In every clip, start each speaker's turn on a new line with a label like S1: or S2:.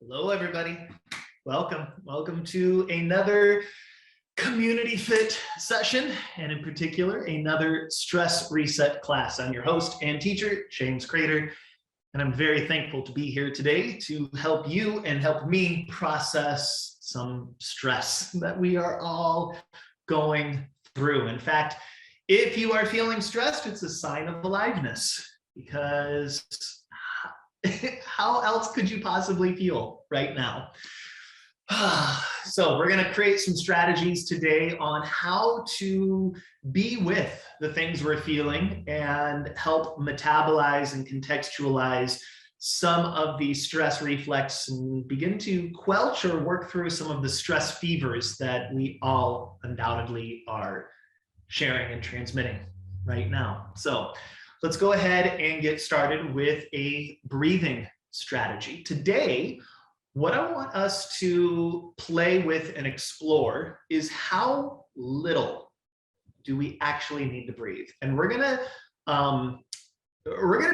S1: Hello, everybody. Welcome. Welcome to another CommunityFIT session, and in particular, another stress reset class. I'm your host and teacher, James Crater, and I'm very thankful to be here today to help you and help me process some stress that we are all going through. In fact, if you are feeling stressed, it's a sign of aliveness, because how else could you possibly feel right now? So we're going to create some strategies today on how to be with the things we're feeling and help metabolize and contextualize some of the stress reflex and begin to quelch or work through some of the stress fevers that we all undoubtedly are sharing and transmitting right now. So let's go ahead and get started with a breathing strategy. Today, what I want us to play with and explore is how little do we actually need to breathe. And we're gonna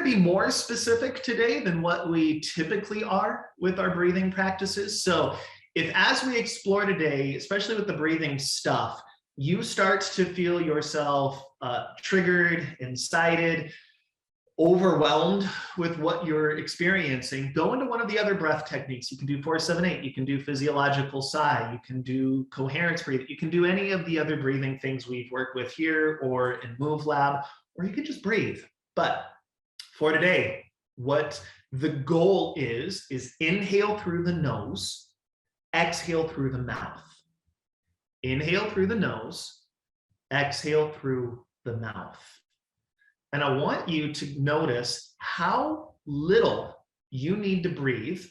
S1: be more specific today than what we typically are with our breathing practices. So if as we explore today, especially with the breathing stuff, you start to feel yourself triggered, incited, overwhelmed with what you're experiencing, go into one of the other breath techniques. You can do 4-7-8, you can do physiological sigh, you can do coherence breathing, you can do any of the other breathing things we've worked with here or in Move Lab, or you can just breathe. But for today, what the goal is inhale through the nose, exhale through the mouth. Inhale through the nose, exhale through the mouth. And I want you to notice how little you need to breathe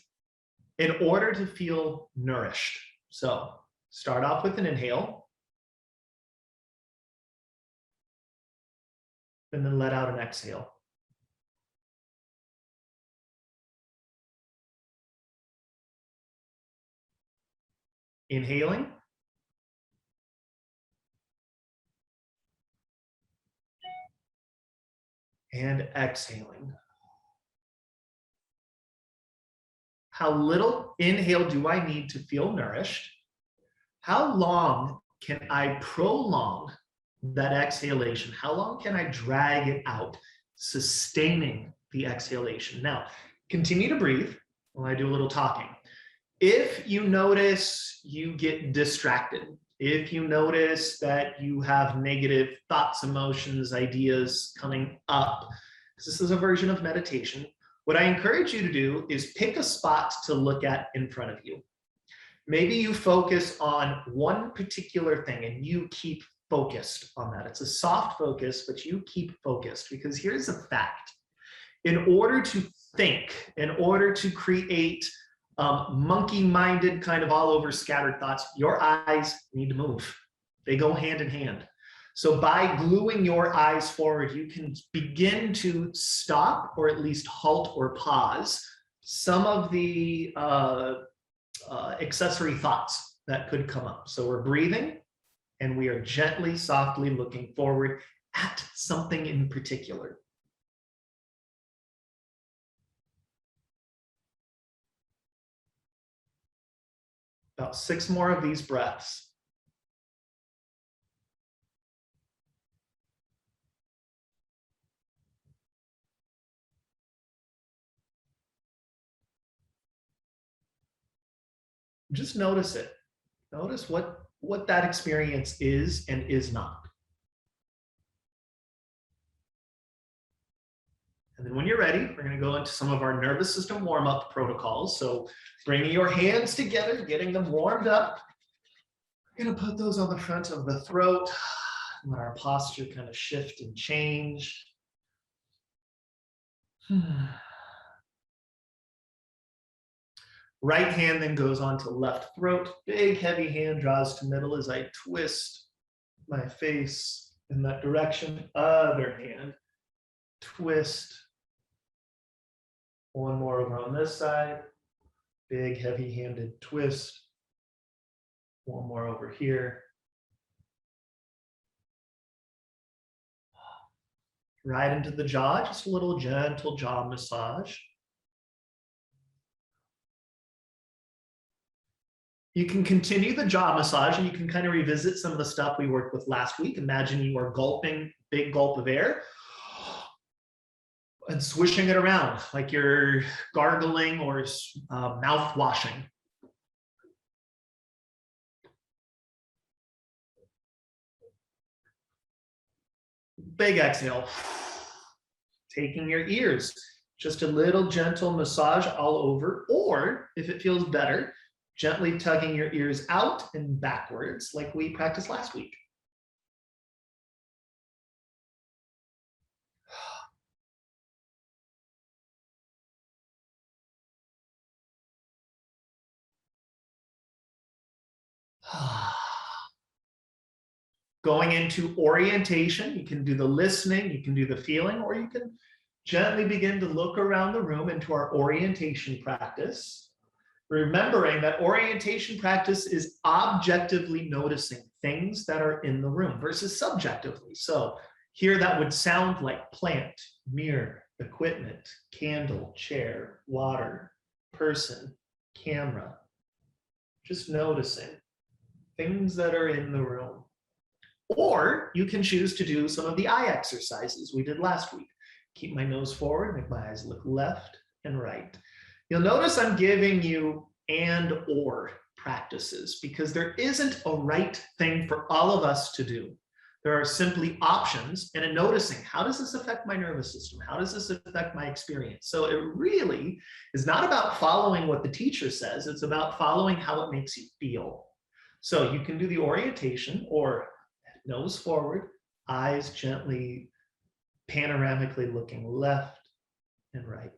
S1: in order to feel nourished. So start off with an inhale, and then let out an exhale. Inhaling. And exhaling. How little inhale do I need to feel nourished? How long can I prolong that exhalation? How long can I drag it out, sustaining the exhalation? Now, continue to breathe while I do a little talking. If you notice you get distracted, if you notice that you have negative thoughts, emotions, ideas coming up, because this is a version of meditation, what I encourage you to do is pick a spot to look at in front of you. Maybe you focus on one particular thing and you keep focused on that. It's a soft focus, but you keep focused, because here's a fact. In order to think, in order to create monkey-minded, kind of all over scattered thoughts, your eyes need to move. They go hand in hand. So by gluing your eyes forward, you can begin to stop or at least halt or pause some of the accessory thoughts that could come up. So we're breathing and we are gently, softly looking forward at something in particular. About 6 more of these breaths. Just notice it. Notice what that experience is and is not. And then when you're ready, we're going to go into some of our nervous system warm-up protocols. So bringing your hands together, getting them warmed up. We're going to put those on the front of the throat. Let our posture kind of shift and change. Right hand then goes on to left throat. Big, heavy hand draws to middle as I twist my face in that direction. Other hand, twist. One more over on this side. Big, heavy-handed twist. One more over here. Right into the jaw, just a little gentle jaw massage. You can continue the jaw massage and you can kind of revisit some of the stuff we worked with last week. Imagine you are gulping, big gulp of air and swishing it around like you're gargling or mouth washing. Big exhale. Taking your ears, just a little gentle massage all over, or if it feels better, gently tugging your ears out and backwards like we practiced last week. Going into orientation, you can do the listening, you can do the feeling, or you can gently begin to look around the room into our orientation practice. Remembering that orientation practice is objectively noticing things that are in the room versus subjectively. So here that would sound like plant, mirror, equipment, candle, chair, water, person, camera. Just noticing things that are in the room. Or you can choose to do some of the eye exercises we did last week. Keep my nose forward, make my eyes look left and right. You'll notice I'm giving you and or practices because there isn't a right thing for all of us to do. There are simply options and in noticing, how does this affect my nervous system? How does this affect my experience? So it really is not about following what the teacher says. It's about following how it makes you feel. So you can do the orientation or nose forward, eyes gently panoramically looking left and right.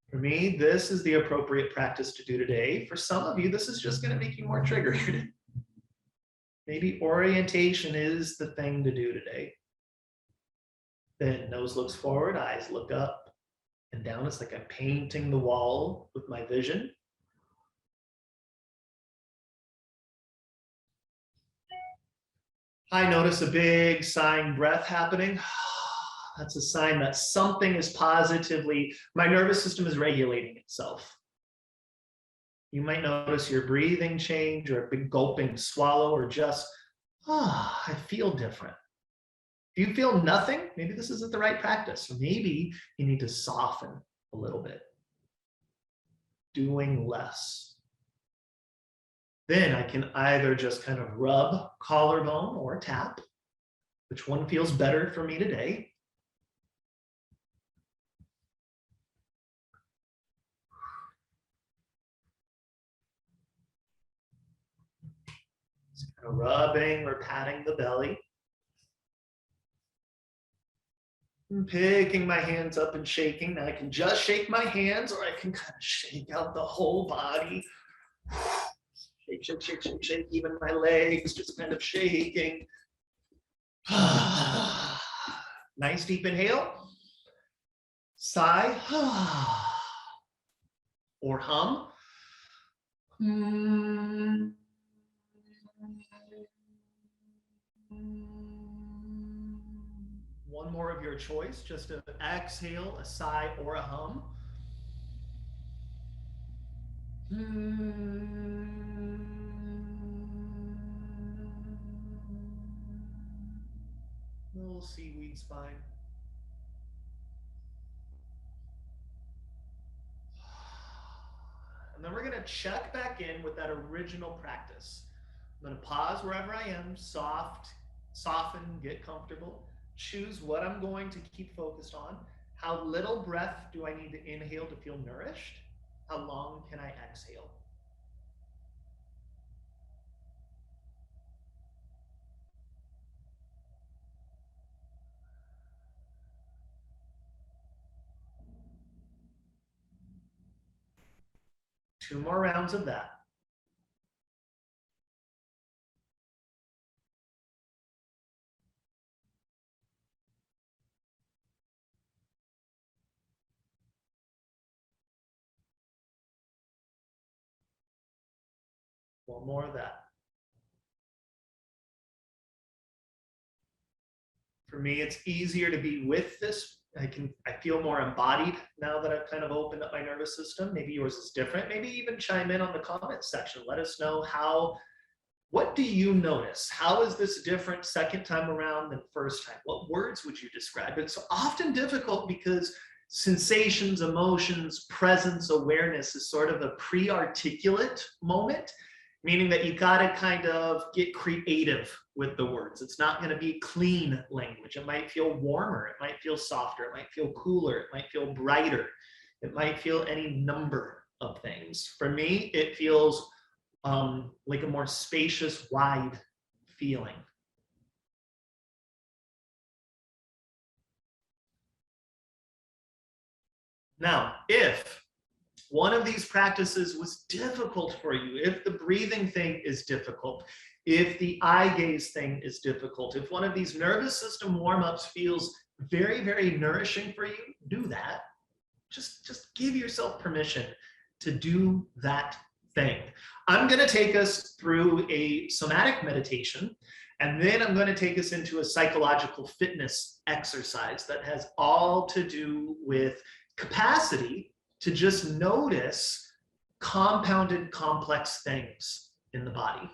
S1: For me, this is the appropriate practice to do today. For some of you, this is just going to make you more triggered. Maybe orientation is the thing to do today. Then nose looks forward, eyes look up and down. It's like I'm painting the wall with my vision. I notice a big sighing breath happening. That's a sign that something is positively, my nervous system is regulating itself. You might notice your breathing change or a big gulping swallow or just, I feel different. If you feel nothing, maybe this isn't the right practice. Or maybe you need to soften a little bit. Doing less. Then I can either just kind of rub collarbone or tap. Which one feels better for me today? Just kind of rubbing or patting the belly. And picking my hands up and shaking. Now I can just shake my hands or I can kind of shake out the whole body. Shake, shake, shake, shake, shake. Even my legs just kind of shaking. Nice deep inhale. Sigh. Or hum. One more of your choice, just an exhale, a sigh, or a hum. Little seaweed spine. And then we're going to check back in with that original practice. I'm going to pause wherever I am, soften, get comfortable, choose what I'm going to keep focused on. How little breath do I need to inhale to feel nourished? How long can I exhale? Two more rounds of that. One more of that. For me, it's easier to be with this I feel more embodied now that I've kind of opened up my nervous system. Maybe yours is different. Maybe even chime in on the comment section. Let us know what do you notice? How is this different second time around than first time? What words would you describe? It's often difficult because sensations, emotions, presence, awareness is sort of a pre-articulate moment, meaning that you got to kind of get creative with the words. It's not going to be clean language. It might feel warmer. It might feel softer. It might feel cooler. It might feel brighter. It might feel any number of things. For me, it feels like a more spacious, wide feeling. Now, if one of these practices was difficult for you, if the breathing thing is difficult, if the eye gaze thing is difficult, if one of these nervous system warm-ups feels very, very nourishing for you, do that. Just give yourself permission to do that thing. I'm going to take us through a somatic meditation, and then I'm going to take us into a psychological fitness exercise that has all to do with capacity to just notice compounded complex things in the body.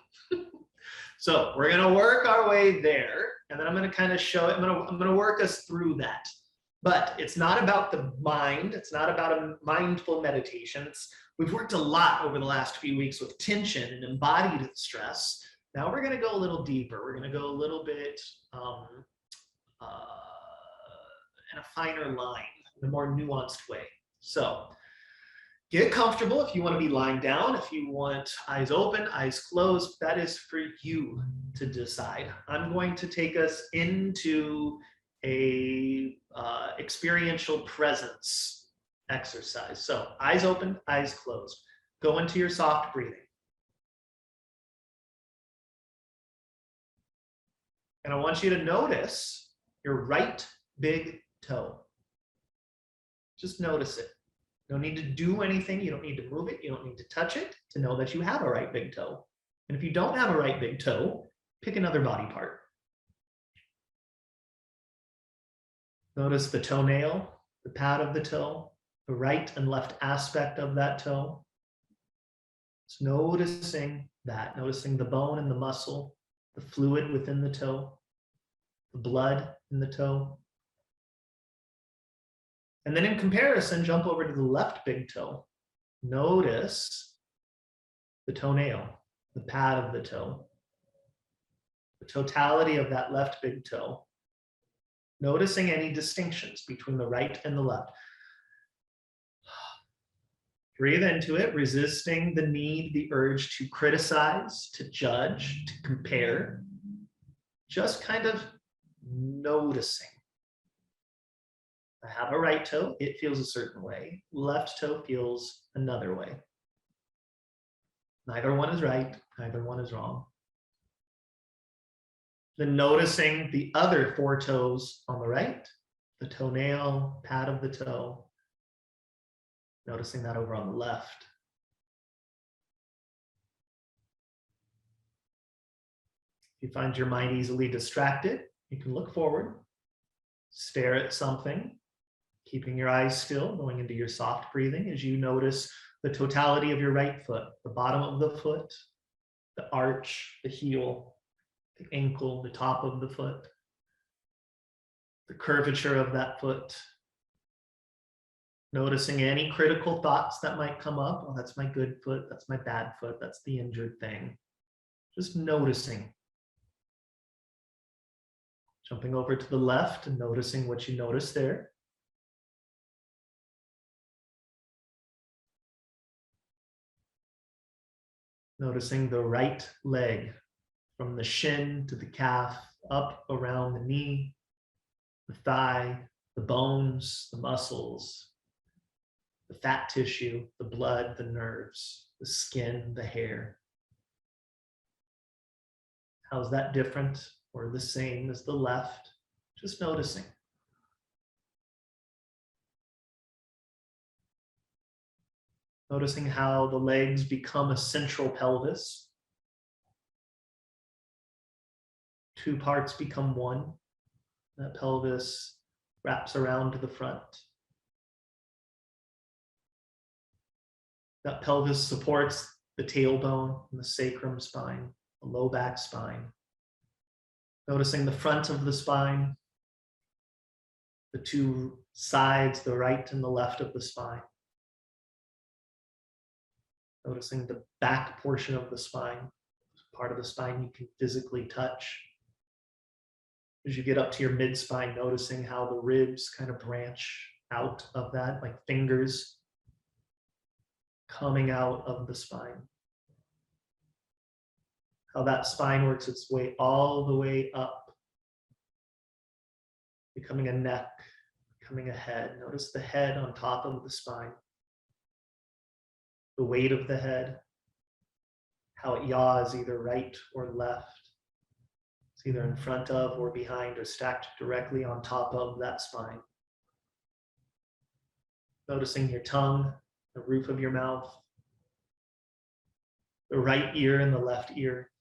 S1: So we're going to work our way there, and then I'm going to kind of show it. I'm going to work us through that. But it's not about the mind. It's not about a mindful meditation. We've worked a lot over the last few weeks with tension and embodied stress. Now we're going to go a little deeper. We're going to go a little bit in a finer line, in a more nuanced way. So get comfortable if you want to be lying down. If you want eyes open, eyes closed, that is for you to decide. I'm going to take us into a experiential presence exercise. So eyes open, eyes closed. Go into your soft breathing. And I want you to notice your right big toe. Just notice it. You don't need to do anything. You don't need to move it. You don't need to touch it to know that you have a right big toe. And if you don't have a right big toe, pick another body part. Notice the toenail, the pad of the toe, the right and left aspect of that toe. Just noticing that, noticing the bone and the muscle, the fluid within the toe, the blood in the toe. And then in comparison, jump over to the left big toe. Notice the toenail, the pad of the toe, the totality of that left big toe. Noticing any distinctions between the right and the left. Breathe into it, resisting the need, the urge to criticize, to judge, to compare. Just kind of noticing. I have a right toe, it feels a certain way. Left toe feels another way. Neither one is right, neither one is wrong. Then noticing the other four toes on the right, the toenail, pad of the toe. Noticing that over on the left. If you find your mind easily distracted, you can look forward, stare at something, keeping your eyes still, going into your soft breathing as you notice the totality of your right foot, the bottom of the foot, the arch, the heel, the ankle, the top of the foot, the curvature of that foot. Noticing any critical thoughts that might come up. Oh, that's my good foot, that's my bad foot, that's the injured thing. Just noticing. Jumping over to the left and noticing what you notice there. Noticing the right leg from the shin to the calf, up around the knee, the thigh, the bones, the muscles, the fat tissue, the blood, the nerves, the skin, the hair. How's that different or the same as the left? Just noticing. Noticing how the legs become a central pelvis. Two parts become one. That pelvis wraps around to the front. That pelvis supports the tailbone and the sacrum spine, the low back spine. Noticing the front of the spine, the two sides, the right and the left of the spine. Noticing the back portion of the spine, part of the spine you can physically touch. As you get up to your mid-spine, noticing how the ribs kind of branch out of that, like fingers coming out of the spine. How that spine works its way all the way up, becoming a neck, becoming a head. Notice the head on top of the spine, the weight of the head, how it yaws either right or left. It's either in front of or behind or stacked directly on top of that spine. Noticing your tongue, the roof of your mouth, the right ear and the left ear.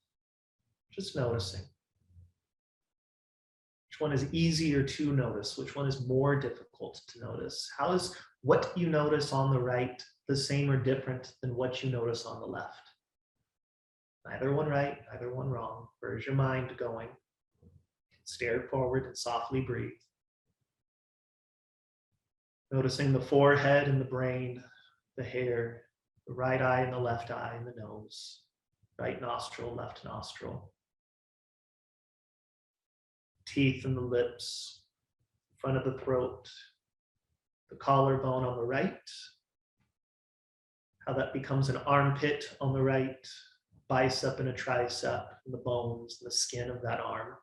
S1: Just noticing. Which one is easier to notice? Which one is more difficult to notice? How is what you notice on the right the same or different than what you notice on the left? Neither one right, neither one wrong. Where's your mind going? Stare forward and softly breathe. Noticing the forehead and the brain, the hair, the right eye and the left eye and the nose, right nostril, left nostril. Teeth and the lips, front of the throat, the collarbone on the right, how that becomes an armpit on the right, bicep and a tricep, and the bones and the skin of that arm,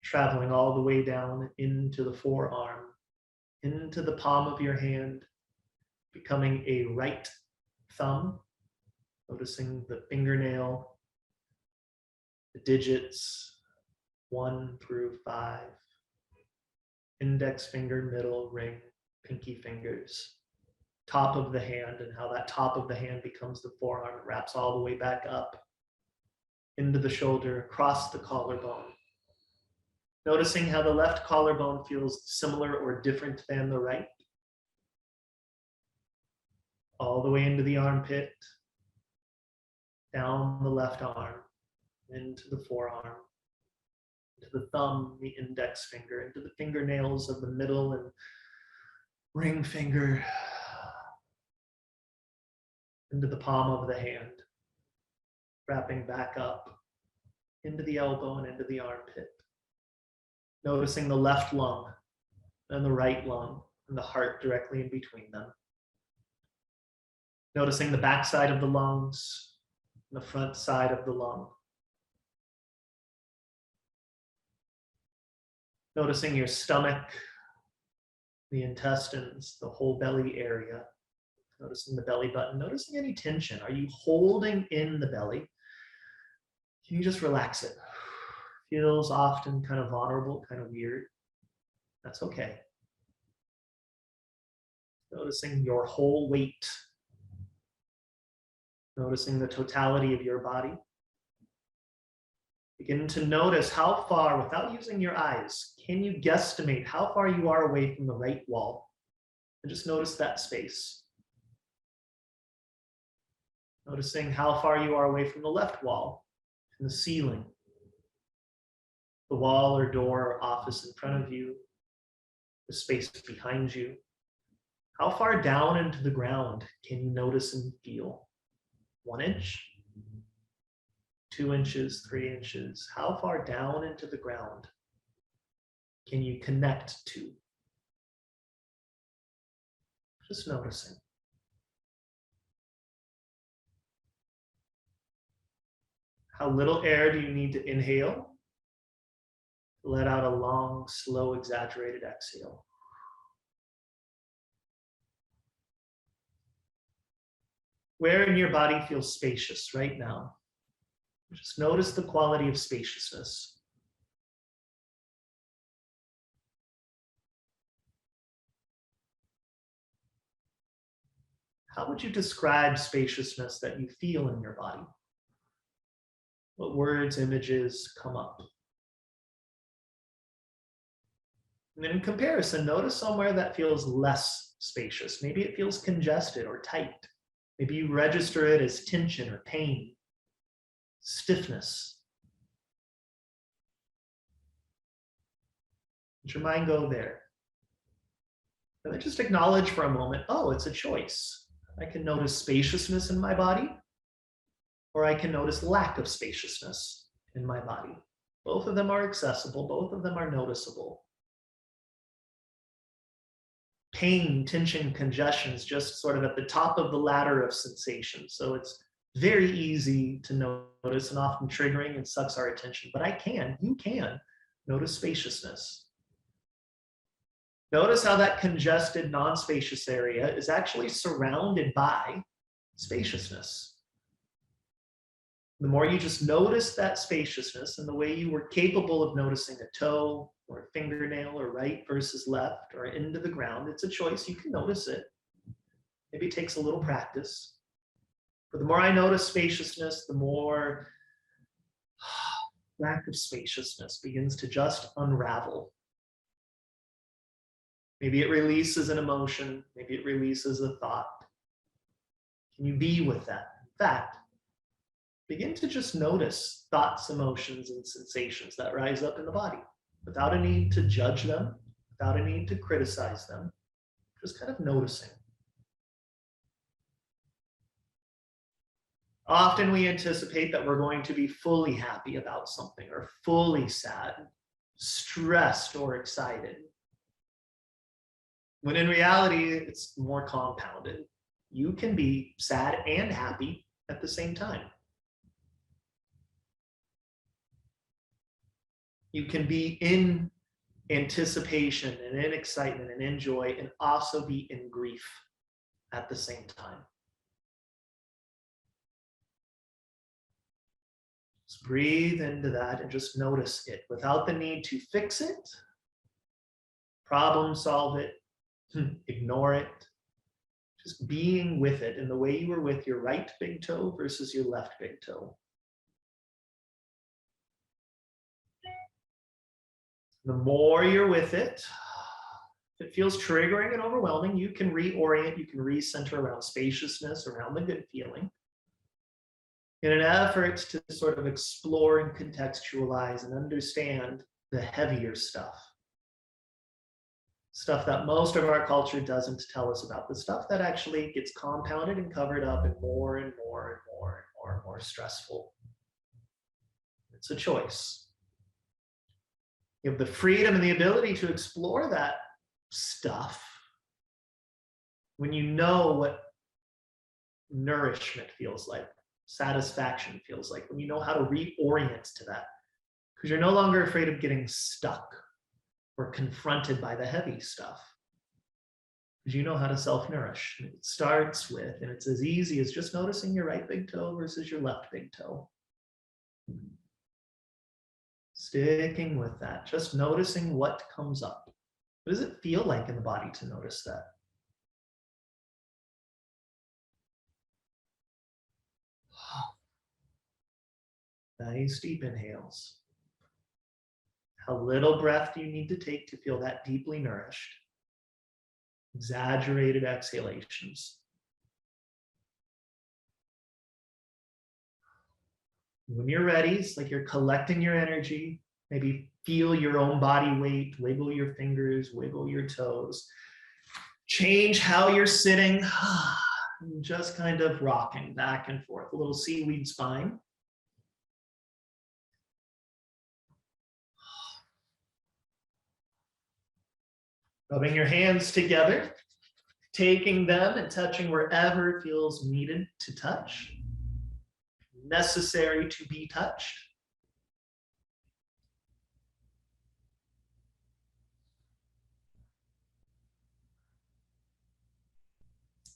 S1: traveling all the way down into the forearm, into the palm of your hand, becoming a right thumb, noticing the fingernail, the digits, 1 through 5, index finger, middle, ring, pinky fingers, top of the hand, and how that top of the hand becomes the forearm. It wraps all the way back up into the shoulder, across the collarbone. Noticing how the left collarbone feels similar or different than the right. All the way into the armpit, down the left arm, into the forearm, into the thumb, the index finger, into the fingernails of the middle and ring finger, into the palm of the hand, wrapping back up into the elbow and into the armpit. Noticing the left lung and the right lung and the heart directly in between them. Noticing the back side of the lungs and the front side of the lung. Noticing your stomach, the intestines, the whole belly area. Noticing the belly button, noticing any tension. Are you holding in the belly? Can you just relax it? Feels often kind of vulnerable, kind of weird. That's okay. Noticing your whole weight. Noticing the totality of your body. Begin to notice how far, without using your eyes, can you guesstimate how far you are away from the right wall? And just notice that space. Noticing how far you are away from the left wall and the ceiling, the wall or door or office in front of you, the space behind you. How far down into the ground can you notice and feel? 1 inch, 2 inches, 3 inches. How far down into the ground can you connect to? Just noticing. How little air do you need to inhale? Let out a long, slow, exaggerated exhale. Where in your body feels spacious right now? Just notice the quality of spaciousness. How would you describe spaciousness that you feel in your body? What words, images come up? And then in comparison, notice somewhere that feels less spacious. Maybe it feels congested or tight. Maybe you register it as tension or pain, stiffness. Let your mind go there. And then just acknowledge for a moment, oh, it's a choice. I can notice spaciousness in my body, or I can notice lack of spaciousness in my body. Both of them are accessible, both of them are noticeable. Pain, tension, congestion is just sort of at the top of the ladder of sensation. So it's very easy to notice and often triggering and sucks our attention. But you can notice spaciousness. Notice how that congested, non-spacious area is actually surrounded by spaciousness. The more you just notice that spaciousness and the way you were capable of noticing a toe or a fingernail or right versus left or into the ground, it's a choice. You can notice it. Maybe it takes a little practice. But the more I notice spaciousness, the more lack of spaciousness begins to just unravel. Maybe it releases an emotion. Maybe it releases a thought. Can you be with that? In fact, begin to just notice thoughts, emotions, and sensations that rise up in the body without a need to judge them, without a need to criticize them, just kind of noticing. Often we anticipate that we're going to be fully happy about something or fully sad, stressed, or excited. When in reality, it's more compounded. You can be sad and happy at the same time. You can be in anticipation and in excitement and in joy and also be in grief at the same time. Just breathe into that and just notice it without the need to fix it, problem solve it, ignore it. Just being with it in the way you were with your right big toe versus your left big toe. The more you're with it, if it feels triggering and overwhelming, you can reorient, you can recenter around spaciousness, around the good feeling, in an effort to sort of explore and contextualize and understand the heavier stuff. Stuff that most of our culture doesn't tell us about, the stuff that actually gets compounded and covered up and more and more and more and more and more stressful. It's a choice. You have the freedom and the ability to explore that stuff when you know what nourishment feels like, satisfaction feels like, when you know how to reorient to that, because you're no longer afraid of getting stuck or confronted by the heavy stuff, because you know how to self-nourish. It starts with, and it's as easy as just noticing your right big toe versus your left big toe. Sticking with that, just noticing what comes up. What does it feel like in the body to notice that? Nice deep inhales. How little breath do you need to take to feel that deeply nourished? Exaggerated exhalations. When you're ready, it's like you're collecting your energy. Maybe feel your own body weight, wiggle your fingers, wiggle your toes. Change how you're sitting, just kind of rocking back and forth, a little seaweed spine. Rubbing your hands together, taking them and touching wherever it feels needed to touch, necessary to be touched.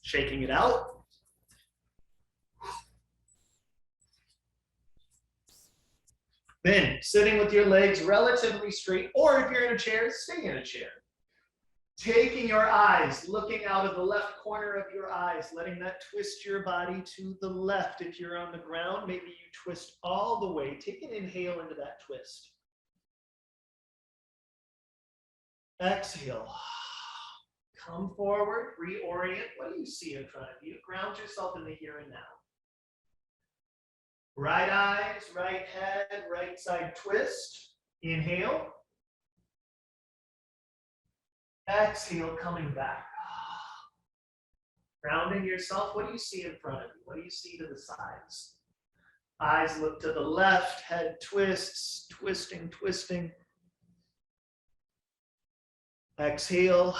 S1: Shaking it out. Then sitting with your legs relatively straight, or if you're in a chair, stay in a chair. Taking your eyes, looking out of the left corner of your eyes, letting that twist your body to the left. If you're on the ground, maybe you twist all the way. Take an inhale into that twist. Exhale. Come forward, reorient. What do you see in front of you? Ground yourself in the here and now. Right eyes, right head, right side twist. Inhale. Exhale, coming back. Grounding yourself. What do you see in front of you? What do you see to the sides? Eyes look to the left, head twists, twisting, twisting. Exhale.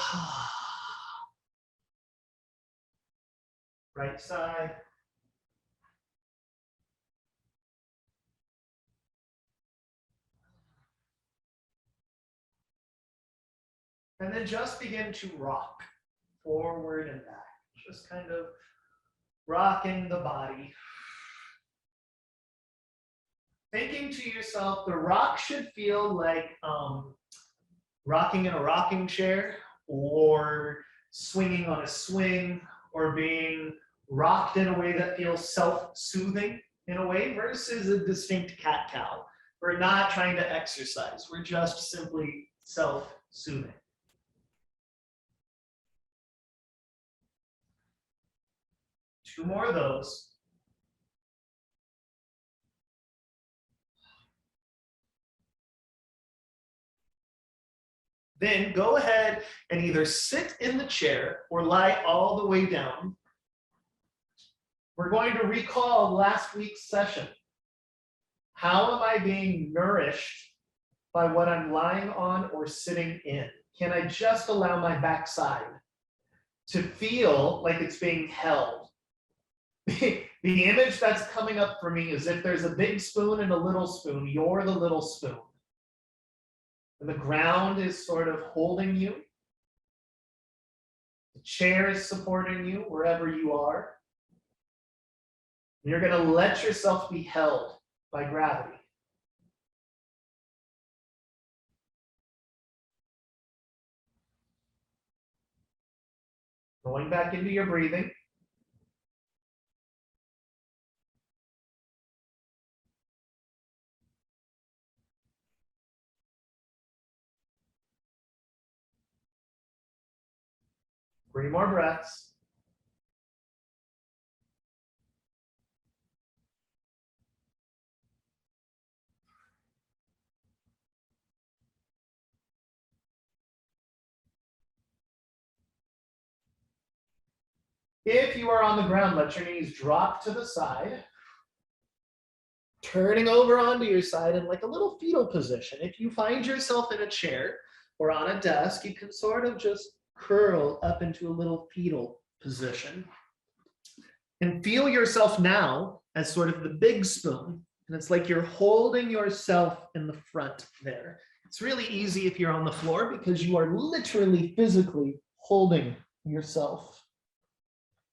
S1: Right side. And then just begin to rock forward and back. Just kind of rocking the body. Thinking to yourself, the rock should feel like rocking in a rocking chair or swinging on a swing or being rocked in a way that feels self-soothing in a way versus a distinct cat-cow. We're not trying to exercise. We're just simply self-soothing. Two more of those. Then go ahead and either sit in the chair or lie all the way down. We're going to recall last week's session. How am I being nourished by what I'm lying on or sitting in? Can I just allow my backside to feel like it's being held? The image that's coming up for me is if there's a big spoon and a little spoon, you're the little spoon. And the ground is sort of holding you. The chair is supporting you wherever you are. You're going to let yourself be held by gravity. Going back into your breathing. Three more breaths. If you are on the ground, let your knees drop to the side. Turning over onto your side in like a little fetal position. If you find yourself in a chair or on a desk, you can sort of just curl up into a little fetal position. And feel yourself now as sort of the big spoon. And it's like you're holding yourself in the front there. It's really easy if you're on the floor because you are literally physically holding yourself.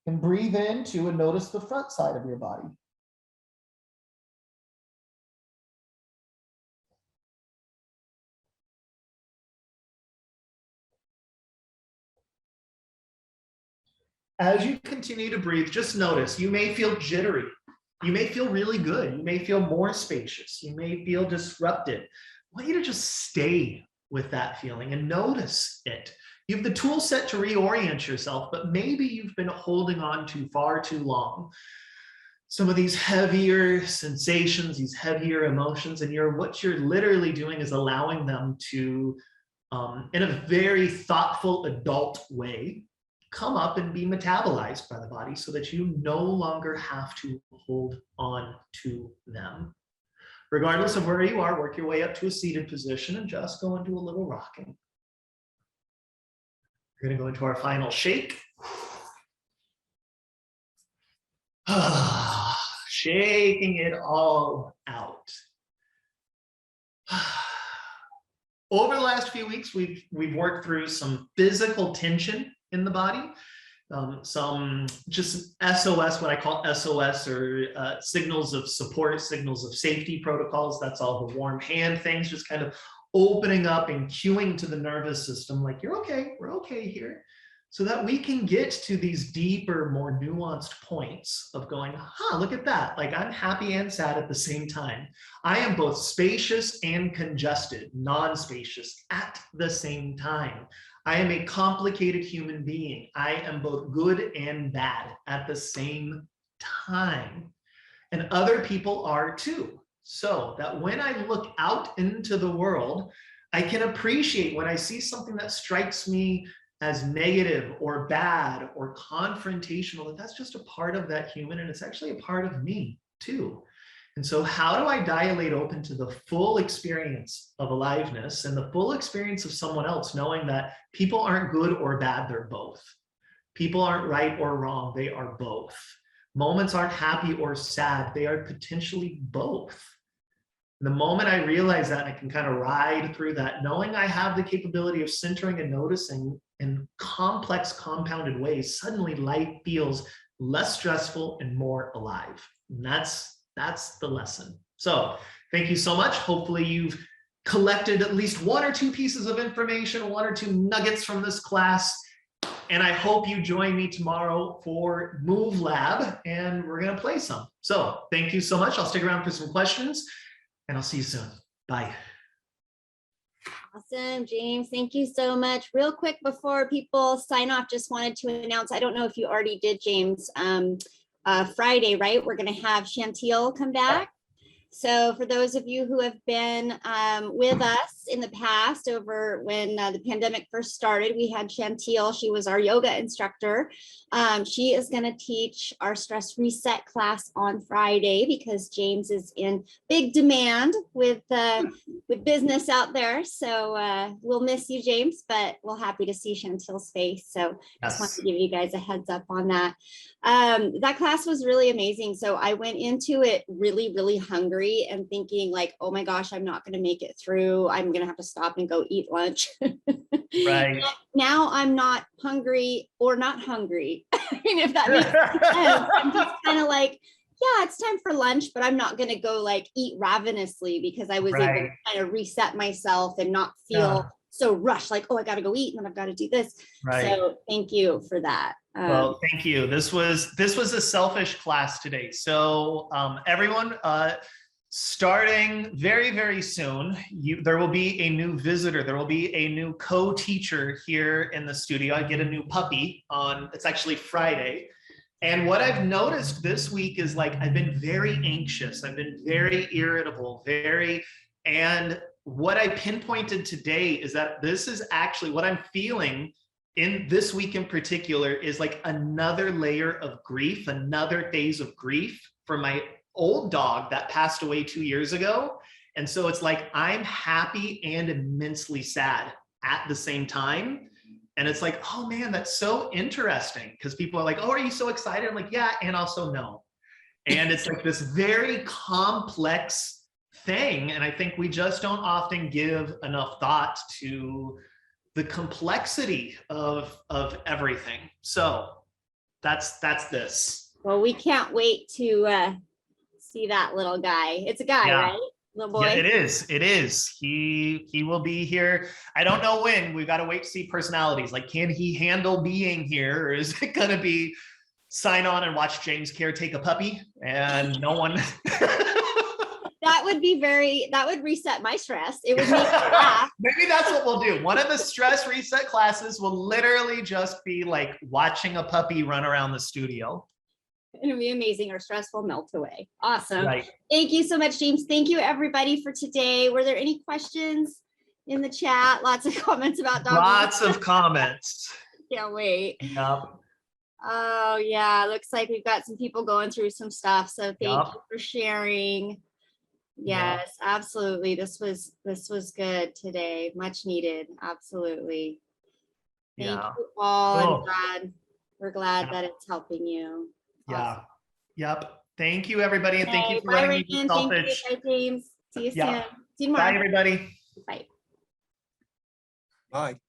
S1: And breathe into and notice the front side of your body. As you continue to breathe, just notice you may feel jittery. You may feel really good. You may feel more spacious. You may feel disrupted. I want you to just stay with that feeling and notice it. You have the tool set to reorient yourself, but maybe you've been holding on to far too long. Some of these heavier sensations, these heavier emotions, and what you're literally doing is allowing them to, in a very thoughtful adult way, come up and be metabolized by the body so that you no longer have to hold on to them. Regardless of where you are, work your way up to a seated position and just go into a little rocking. We're going to go into our final shake. Shaking it all out. Over the last few weeks, we've worked through some physical tension in the body, some just SOS, what I call SOS, or signals of support, signals of safety protocols. That's all the warm hand things, just kind of opening up and cueing to the nervous system like, you're okay, we're okay here. so that we can get to these deeper, more nuanced points of going, look at that. Like, I'm happy and sad at the same time. I am both spacious and congested, non-spacious at the same time. I am a complicated human being. I am both good and bad at the same time. And other people are too. So that when I look out into the world, I can appreciate when I see something that strikes me as negative or bad or confrontational, that's just a part of that human, and it's actually a part of me too. And so how do I dilate open to the full experience of aliveness and the full experience of someone else, knowing that people aren't good or bad, they're both. People aren't right or wrong, they are both. Moments aren't happy or sad, they are potentially both. The moment I realize that, and I can kind of ride through that, knowing I have the capability of centering and noticing in complex, compounded ways, suddenly life feels less stressful and more alive. And that's the lesson. So thank you so much. Hopefully you've collected at least one or two pieces of information, one or two nuggets from this class. And I hope you join me tomorrow for Move Lab, and we're going to play some. So thank you so much. I'll stick around for some questions, and I'll see you soon. Bye.
S2: Awesome, James. Thank you so much. Real quick before people sign off, just wanted to announce, I don't know if you already did, James, Friday, right? We're going to have Chantil come back. So for those of you who have been with us in the past, over when the pandemic first started, we had Chantil. She was our yoga instructor. She is going to teach our stress reset class on Friday because James is in big demand with business out there. So we'll miss you, James, but we're happy to see Chantil's face. So just wanted to give you guys a heads up on that. That class was really amazing. So I went into it really, really hungry and thinking like, oh my gosh, I'm not going to make it through. I'm going to have to stop and go eat lunch.
S1: Right.
S2: Now I'm not hungry or not hungry. I mean, if that makes sense. I'm just kind of like, yeah, it's time for lunch, but I'm not going to go like eat ravenously because I was able to kind of reset myself and not feel so rushed, like, oh, I got to go eat and then I've got to do this.
S1: Right.
S2: So thank you for that.
S1: Well, thank you. This was a selfish class today. So everyone, starting very, very soon, there will be a new visitor. There will be a new co-teacher here in the studio. I get a new puppy it's actually Friday. And what I've noticed this week is like, I've been very anxious. I've been very irritable, and what I pinpointed today is that this is actually what I'm feeling in this week in particular is like another layer of grief, another phase of grief for my old dog that passed away 2 years ago. And so it's like, I'm happy and immensely sad at the same time. And it's like, oh man, that's so interesting. Because people are like, oh, are you so excited? I'm like, yeah, and also no. And it's like this very complex thing. And I think we just don't often give enough thought to the complexity of everything. So that's this.
S2: Well, we can't wait to see that little guy. It's a guy, right? Little boy.
S1: Yeah, it is. He will be here. I don't know when. We've got to wait to see personalities. Like, can he handle being here? Or is it going to be sign on and watch James caretake a puppy and no one?
S2: That would reset my stress. It would make me laugh.
S1: Maybe that's what we'll do. One of the stress reset classes will literally just be like watching a puppy run around the studio.
S2: It'll be amazing. Our stress will melt away. Awesome.
S1: Right.
S2: Thank you so much, James. Thank you, everybody, for today. Were there any questions in the chat? Lots of comments about dogs.
S1: Lots of comments.
S2: Can't wait.
S1: Yep.
S2: Oh, yeah. Looks like we've got some people going through some stuff. So thank you for sharing. Yes, absolutely. This was good today. Much needed. Absolutely. Thank you all. And we're glad that it's helping you.
S1: Yeah.
S2: Awesome.
S1: Yep. Thank you, everybody. And thank you for letting me be selfish.
S2: Thank you, James. See you soon. See you tomorrow.
S1: Bye, everybody.
S2: Bye.
S3: Bye.